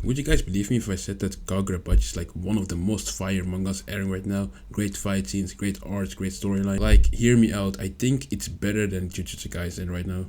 Would you guys believe me if I said that Kagurabachi is like one of the most fire mangas airing right now? Great fight scenes, great art, great storyline. Like, hear me out, I think it's better than Jujutsu Kaisen right now.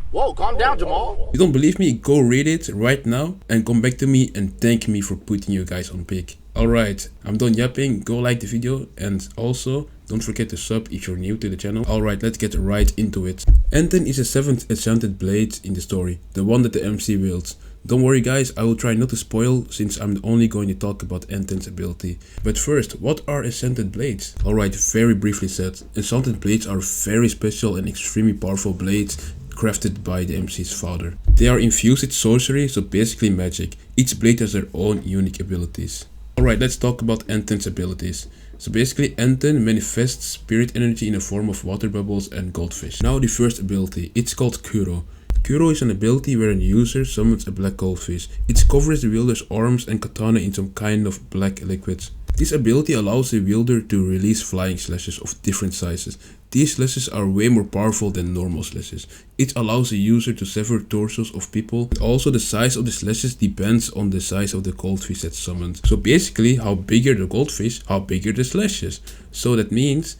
Whoa, calm down, Jamal. You don't believe me? Go read it right now and come back to me and thank me for putting you guys on pick. Alright, I'm done yapping, go like the video and also don't forget to sub if you're new to the channel. Alright, let's get right into it. ENTEN is the 7th enchanted blade in the story, the one that the MC wields. Don't worry guys, I will try not to spoil since I'm only going to talk about ENTEN's ability. But first, what are enchanted blades? Alright, very briefly said, enchanted blades are very special and extremely powerful blades crafted by the MC's father. They are infused with sorcery, so basically magic. Each blade has their own unique abilities. Alright, let's talk about ENTEN's abilities. So basically ENTEN manifests spirit energy in the form of water bubbles and goldfish. Now the first ability, it's called Kuro. Kuro is an ability where a user summons a black goldfish. It covers the wielder's arms and katana in some kind of black liquid. This ability allows the wielder to release flying slashes of different sizes. These slashes are way more powerful than normal slashes. It allows the user to sever torsos of people. But also the size of the slashes depends on the size of the goldfish that's summoned. So basically, how bigger the goldfish, how bigger the slashes. So that means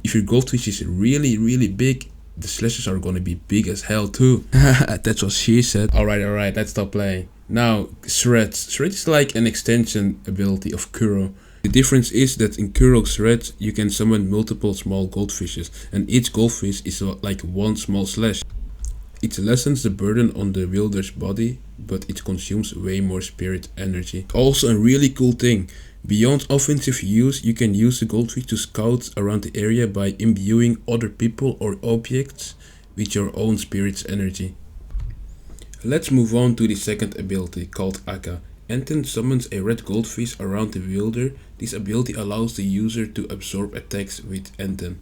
if your goldfish is really big, the slashes are gonna be big as hell too. That's what she said. Alright, let's stop playing. Now, Shred. Shred is like an extension ability of Kuro. The difference is that in Kuro's Shred, you can summon multiple small goldfishes, and each goldfish is like one small slash. It lessens the burden on the wielder's body, but it consumes way more spirit energy. Also a really cool thing, beyond offensive use, you can use the goldfish to scout around the area by imbuing other people or objects with your own spirit's energy. Let's move on to the second ability, called Akka. ENTEN summons a red goldfish around the wielder. This ability allows the user to absorb attacks with ENTEN.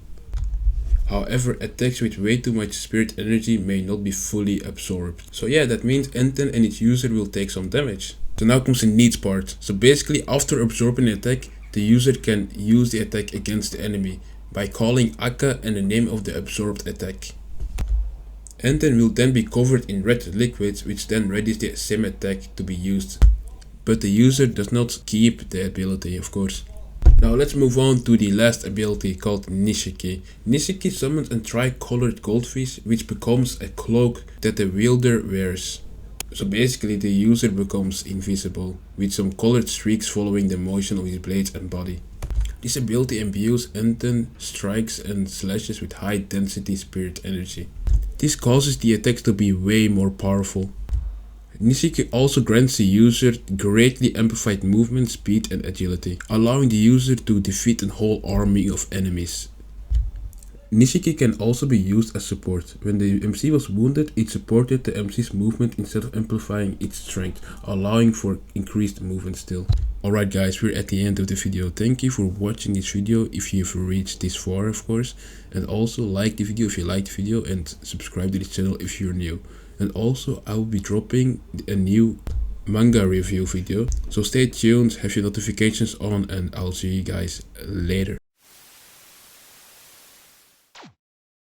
However, attacks with way too much spirit energy may not be fully absorbed. So yeah, that means ENTEN and its user will take some damage. So now comes the neat part. So basically, after absorbing an attack, the user can use the attack against the enemy by calling Akka and the name of the absorbed attack. ENTEN will then be covered in red liquids, which then readies the same attack to be used. But the user does not keep the ability, of course. Now let's move on to the last ability called Nishiki. Nishiki summons a tri-colored goldfish, which becomes a cloak that the wielder wears. So basically the user becomes invisible, with some colored streaks following the motion of his blades and body. This ability imbues ENTEN strikes and slashes with high density spirit energy. This causes the attacks to be way more powerful. Nishiki also grants the user greatly amplified movement, speed and agility, allowing the user to defeat a whole army of enemies. Nishiki can also be used as support. When the MC was wounded, it supported the MC's movement instead of amplifying its strength, allowing for increased movement still. Alright guys, we're at the end of the video. Thank you for watching this video if you've reached this far, of course. And also like the video if you liked the video and subscribe to this channel if you're new. And also I will be dropping a new manga review video. So stay tuned, have your notifications on and I'll see you guys later.